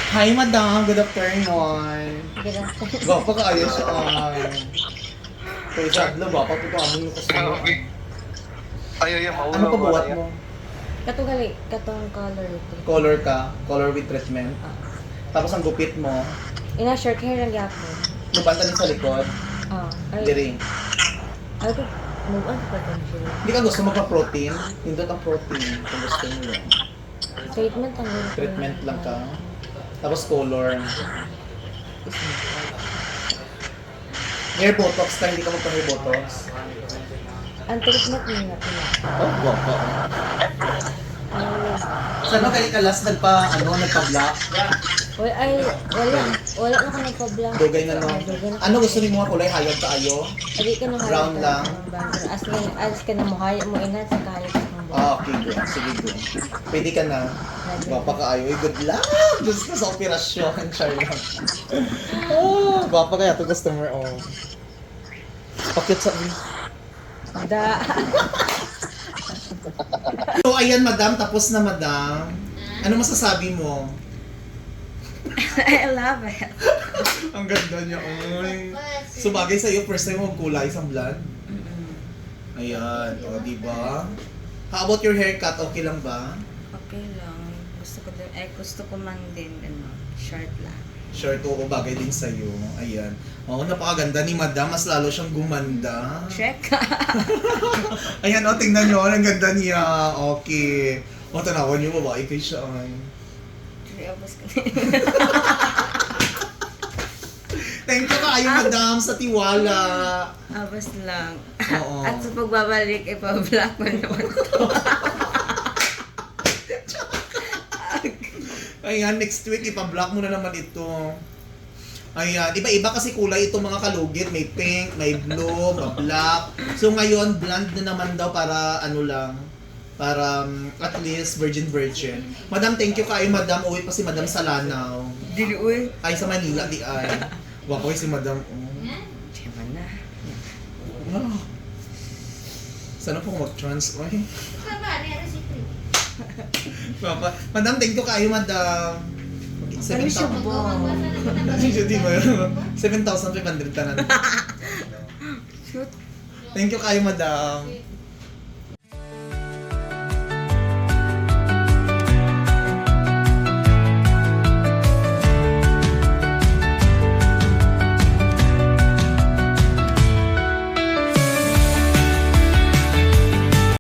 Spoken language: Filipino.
Hi, madam. Good afternoon. Gwapo ka ayos siya. Kaya sa adlo, gwapo po ka among nakasulo. Ay, maulo. Ano pa buhat mo? Katong color ito. Color ka? Color with treatment? Tapos ang gupit mo, Ina short hair lang yapon. lubanta din sa likod, Ay. diri. Ay ko move on pa din siya. Hindi ka gusto magpa-protein? Pindot ang protein kung gusto mo lang. Treatment ang gusto. Treatment lang ka. Tapos color. Hair botox ka, hindi ka magpa-hair botox. Ang treatment niya pala. Oh, gwapo. Ay. Saan ka kayo last nagpa-black? Wala na ka nagpa-blank. Dugay na no. Dugay na. Ano gusto niyo mga kulay? Hayag ka ayo? Adi ka na Brown lang. As ka na mo hayag mo ina sa kahit ng Okay, good. Sige, good. Pwede ka na. Gwapa ka ayo. Good luck! Diyos ka sa operasyon. Char lang. Oh, gwapa kaya to customer. Oh. Pakit sa Da. So, ayan, madam. Tapos na, madam. Ano masasabi mo? I love it. Ang ganda niya. Oy. So, bagay sa'yo, first time mo kulay sa blood? Ayan. O, diba? How about your haircut? Okay lang ba? Okay lang. Gusto ko man din, short lang. Short oo, bagay din sa'yo. Ayan. Oo, napakaganda ni madam. Mas lalo siyang gumanda. Check. Ayan, o, tingnan nyo. Ang ganda niya. Okay. O, tanawan niyo, babae kay siya. Ay. Reabos ko Thank you kaayo, madam, sa tiwala. Abas lang. Oo. At sa pagbabalik, ipa-block mo naman to. Ayan, next week, ipa-block mo na naman ito. Ayan, iba-iba kasi kulay itong mga kalugit. May pink, may blue, may black. So ngayon, blonde na naman daw para ano lang, para at least virgin. Madam, thank you kayo, madam. Uwi pa si madam sa Lanao. Dili, uy. Ay, sa Manila, di ay. Wapo si madam. Oh. Diba na? Wow. Sana po mag-trans. Ay. Papa, madam, thank you kayo, madam. Ano siya ba? 7,500 tanan. Shoot. Thank you kayo, madam.